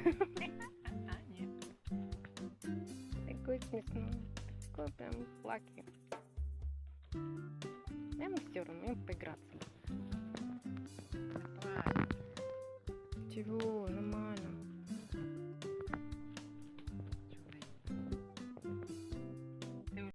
А, нет. Такой смешной. Такой прям лаки. Ему все равно, ему поиграться. Ладно. Чего?